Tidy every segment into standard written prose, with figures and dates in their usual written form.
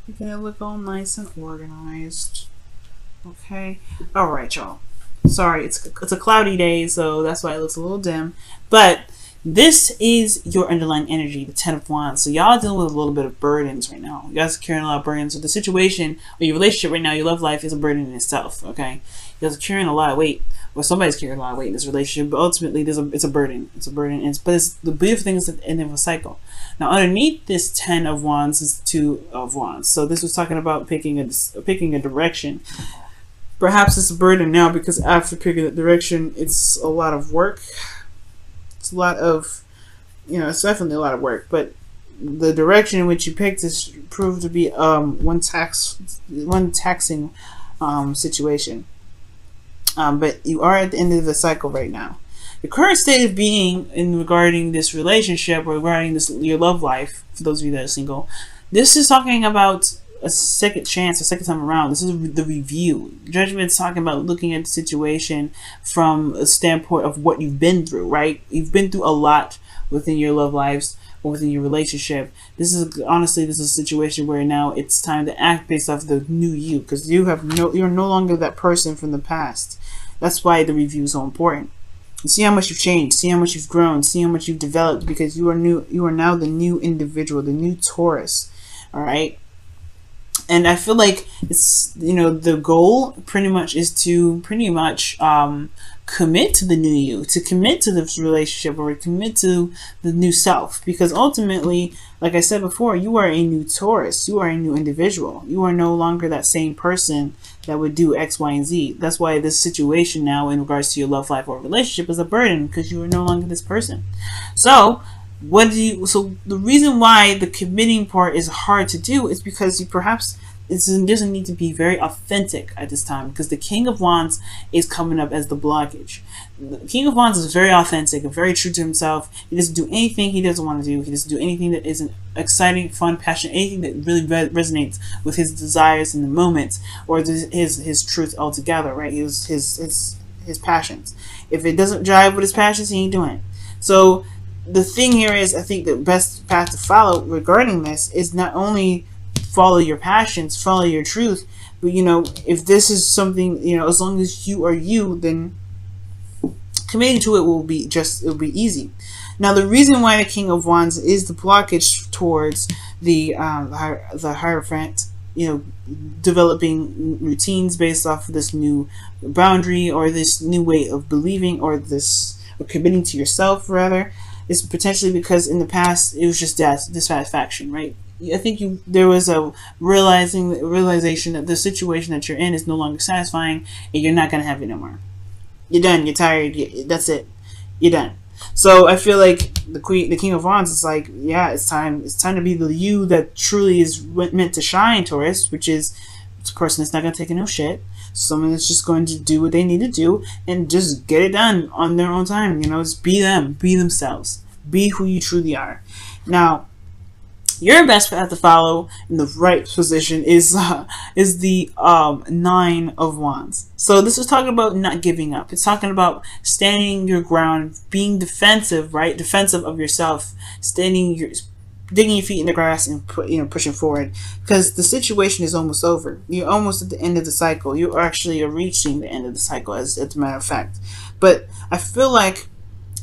Making it look all nice and organized. Okay. All right, y'all. Sorry, it's a cloudy day, so that's why it looks a little dim. But this is your underlying energy, the Ten of Wands. So y'all dealing with a little bit of burdens right now. You guys are carrying a lot of burdens. So the situation or your relationship right now, your love life is a burden in itself. Okay, you guys are carrying a lot of weight. Well, somebody's carrying a lot of weight in this relationship, but ultimately, it's a burden. It's a burden. But it's the beautiful thing is at the end of a cycle. Now, underneath this Ten of Wands is Two of Wands. So this was talking about picking a direction. Perhaps it's a burden now because after picking that direction, it's a lot of work. It's a lot of, it's definitely a lot of work. But the direction in which you picked is proved to be one taxing situation. But you are at the end of the cycle right now. The current state of being in regarding this relationship or regarding this your love life, for those of you that are single, this is talking about a second chance, a second time around. This is the review. Judgment is talking about looking at the situation from a standpoint of what you've been through, right? You've been through a lot within your love lives or within your relationship. This is a situation where now it's time to act based off the new you, because you're no longer that person from the past. That's why the review is so important. You see how much you've changed, see how much you've grown, see how much you've developed, because you are now the new individual, the new Taurus. All right. And I feel like it's, the goal pretty much is to commit to the new you, to commit to this relationship, or commit to the new self. Because ultimately, like I said before, you are a new Taurus. You are a new individual. You are no longer that same person that would do X, Y, and Z. That's why this situation now in regards to your love life or relationship is a burden, because you are no longer this person. So the reason why the committing part is hard to do is because it doesn't need to be very authentic at this time, because the King of Wands is coming up as the blockage. The King of Wands is very authentic and very true to himself. He doesn't do anything he doesn't want to do. He doesn't do anything that isn't exciting, fun, passionate, anything that really resonates with his desires in the moment, or his truth altogether, right? His passions. If it doesn't jive with his passions, he ain't doing it. So the thing here is, I think the best path to follow regarding this is not only follow your passions, follow your truth, but if this is something, as long as you are you, then committing to it will be easy. Now, the reason why the King of Wands is the blockage towards the Hierophant, developing routines based off of this new boundary or this new way of believing or committing to yourself rather, is potentially because in the past it was just dissatisfaction, right? I think there was a realization that the situation that you're in is no longer satisfying, and you're not gonna have it no more. You're done. You're tired. That's it. You're done. So I feel like the King of Wands is like, yeah, it's time. It's time to be the you that truly is meant to shine, Taurus, which is a person that's not gonna take no shit. Someone that's just going to do what they need to do and just get it done on their own time. Just be them, be themselves, be who you truly are. Now, your best path to follow in the right position is the Nine of Wands. So this is talking about not giving up. It's talking about standing your ground, being defensive, right? Defensive of yourself, digging your feet in the grass and pushing forward, because the situation is almost over. You're almost at the end of the cycle. You actually are reaching the end of the cycle, as a matter of fact. But I feel like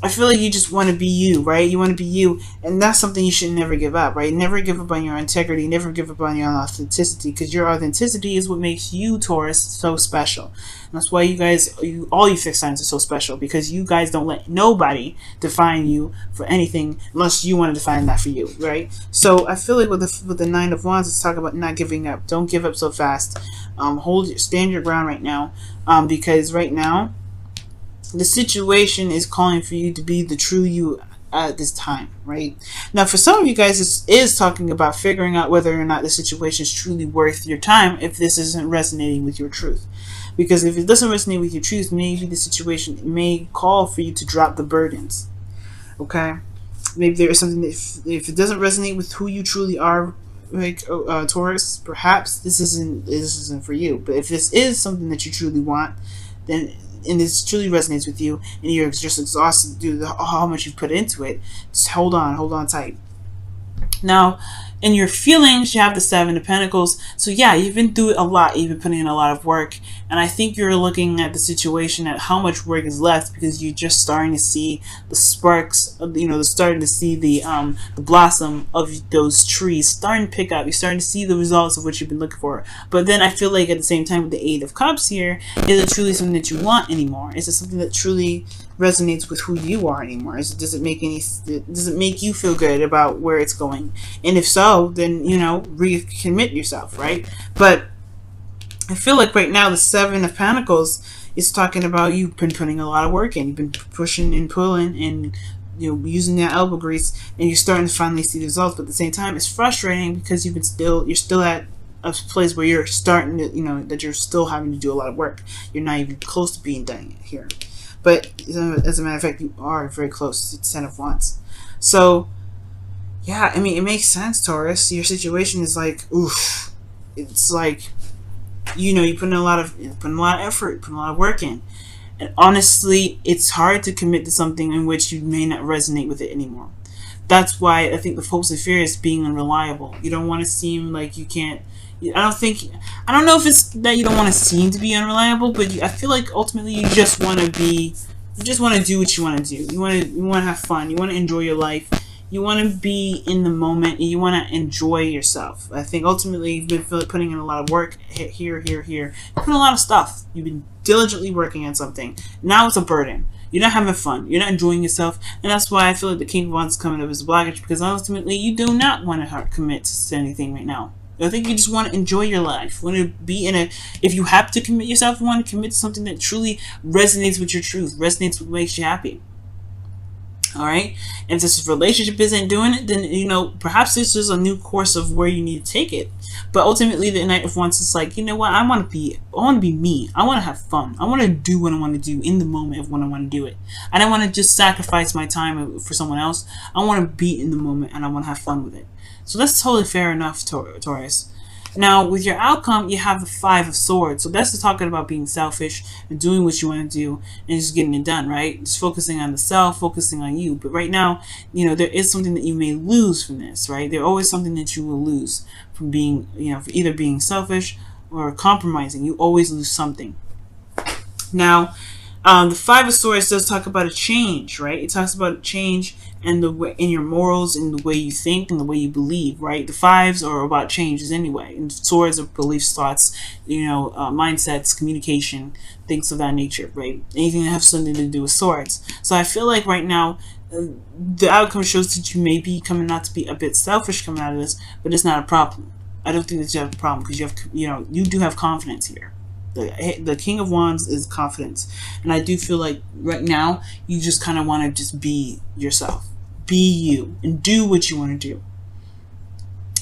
you just want to be you, right? You want to be you, and that's something you should never give up, right? Never give up on your integrity, never give up on your authenticity, because your authenticity is what makes you, Taurus, so special. And that's why all you fixed signs are so special, because you guys don't let nobody define you for anything unless you want to define that for you, right? So I feel like with the Nine of Wands, it's talking about not giving up. Don't give up so fast. Stand your ground right now, because right now the situation is calling for you to be the true you at this time, right? Now, for some of you guys, this is talking about figuring out whether or not the situation is truly worth your time if this isn't resonating with your truth. Because if it doesn't resonate with your truth, maybe the situation may call for you to drop the burdens, okay? Maybe there is something that if it doesn't resonate with who you truly are, like Taurus, perhaps this isn't for you. But if this is something that you truly want, then and this truly resonates with you, and you're just exhausted due to how much you've put into it, just hold on tight. Now, In your feelings, you have the Seven of Pentacles. So yeah, you've been through a lot. You've been putting in a lot of work. And I think you're looking at the situation at how much work is left, because you're just starting to see the sparks, starting to see the blossom of those trees starting to pick up. You're starting to see the results of what you've been looking for. But then I feel like at the same time with the Eight of Cups here, is it truly something that you want anymore? Is it something that truly resonates with who you are anymore? Does it make you feel good about where it's going? And if so, then recommit yourself, right? But I feel like right now the Seven of Pentacles is talking about you've been putting a lot of work in. You've been pushing and pulling and using that elbow grease, and you're starting to finally see the results. But at the same time, it's frustrating because you're still at a place where you're starting to that you're still having to do a lot of work. You're not even close to being done here. But as a matter of fact, you are very close to the Ten of Wands. So yeah, I mean, it makes sense, Taurus. Your situation is like, oof. It's like, you put in a lot of effort, put a lot of work in. And honestly, it's hard to commit to something in which you may not resonate with it anymore. That's why I think the focus of fear is being unreliable. You don't want to seem like you can't. I don't know if it's that you don't want to seem to be unreliable, but I feel like ultimately you just want to do what you want to do. You want to have fun. You want to enjoy your life. You want to be in the moment, and you want to enjoy yourself. I think ultimately you've been putting in a lot of work here. You've put a lot of stuff. You've been diligently working on something. Now it's a burden. You're not having fun. You're not enjoying yourself. And that's why I feel like the King of Wands is coming up as a blockage, because ultimately you do not want to commit to anything right now. I think you just want to enjoy your life. Want to be if you have to commit yourself, you want to commit to something that truly resonates with your truth, resonates with what makes you happy. All right. If this relationship isn't doing it, then perhaps this is a new course of where you need to take it. But ultimately, the Knight of Wands is like, you know what? I want to be me. I want to have fun. I want to do what I want to do in the moment of when I want to do it. I don't want to just sacrifice my time for someone else. I want to be in the moment, and I want to have fun with it. So that's totally fair enough, Taurus. Now, with your outcome, you have the Five of Swords. So that's talking about being selfish and doing what you want to do and just getting it done, right? Just focusing on the self, focusing on you. But right now, there is something that you may lose from this, right? There's always something that you will lose from being, for either being selfish or compromising. You always lose something. Now, the Five of Swords does talk about a change, right? It talks about a change in your morals, in the way you think, and the way you believe, right? The fives are about changes anyway, and swords are beliefs, thoughts, mindsets, communication, things of that nature, right? Anything that has something to do with swords. So I feel like right now, the outcome shows that you may be coming out to be a bit selfish coming out of this, but it's not a problem. I don't think that you have a problem, because you do have confidence here. The King of Wands is confidence, and I do feel like right now you just kind of want to just be yourself, be you, and do what you want to do.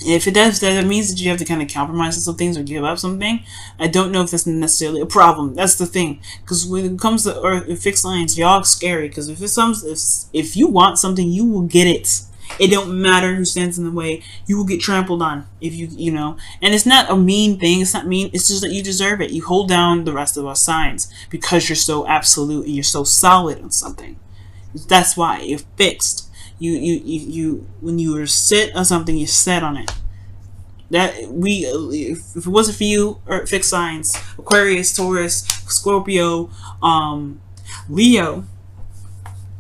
And if it does, that means that you have to kind of compromise on some things or give up something. I don't know if that's necessarily a problem. That's the thing, because when it comes to fixed lines, y'all scary. Because if you want something, you will get it. It don't matter who stands in the way. You will get trampled on if and it's not a mean thing. It's not mean. It's just that you deserve it. You hold down the rest of our signs because you're so absolute and you're so solid on something. That's why you're fixed. You when you are set on something, you're set on it. If it wasn't for you, or fixed signs, Aquarius, Taurus, Scorpio, Leo,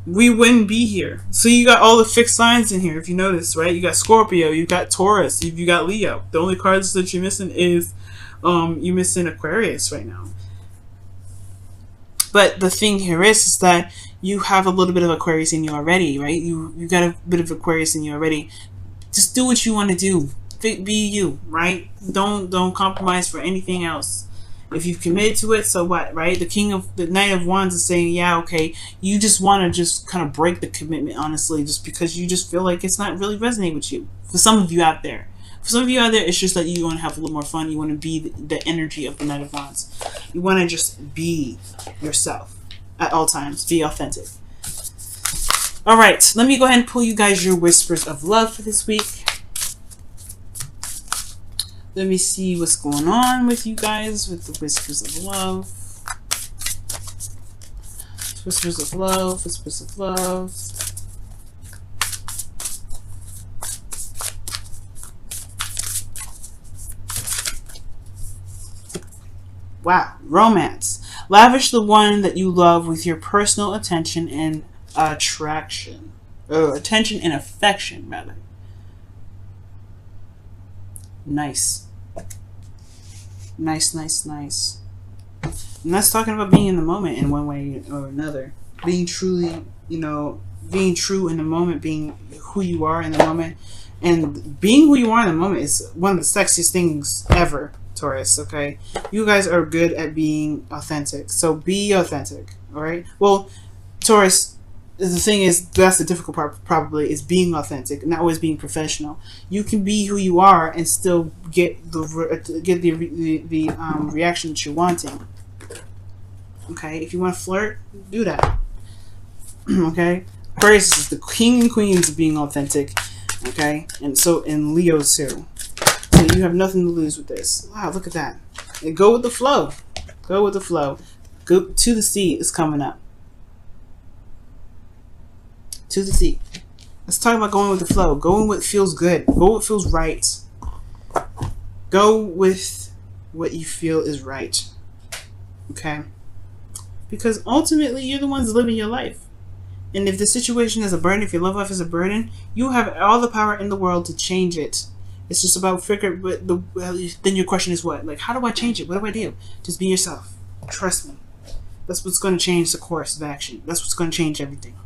we wouldn't be here. So you got all the fixed signs in here, if you notice, right? You got Scorpio, you got Taurus, you got Leo. The only cards that you're missing is you're missing Aquarius right now. But the thing here is that you have a little bit of Aquarius in you already, right? You got a bit of Aquarius in you already. Just do what you want to do. Be you, right? Don't compromise for anything else. If you've committed to it, so what, right? The Knight of Wands is saying, yeah, okay, you just want to just kind of break the commitment, honestly, just because you just feel like it's not really resonating with you. For some of you out there. For some of you out there, it's just that you want to have a little more fun. You want to be the energy of the Knight of Wands. You want to just be yourself at all times. Be authentic. All right, let me go ahead and pull you guys your whispers of love for this week. Let me see what's going on with you guys with the whispers of love. Whispers of love, whispers of love. Wow. Romance. Lavish the one that you love with your personal attention and attraction. Oh, attention and affection, rather. Nice. Nice, nice, nice. And that's talking about being in the moment in one way or another. Being truly, being true in the moment, being who you are in the moment. And being who you are in the moment is one of the sexiest things ever, Taurus, okay? You guys are good at being authentic. So be authentic, alright? Well, Taurus, the thing is, that's the difficult part probably, is being authentic, not always being professional. You can be who you are and still get the reaction that you're wanting. Okay, if you want to flirt, do that. Okay, Aquarius is the king and queens of being authentic. Okay, and so in Leo too. So you have nothing to lose with this. Wow, look at that. And go with the flow. Go with the flow. Go to the sea is coming up. To the sea. Let's talk about going with the flow. Going with what feels good. Go with what feels right. Go with what you feel is right. Okay. Because ultimately, you're the ones living your life. And if the situation is a burden, if your love life is a burden, you have all the power in the world to change it. It's just about figuring. But then your question is what? Like, how do I change it? What do I do? Just be yourself. Trust me. That's what's going to change the course of action. That's what's going to change everything.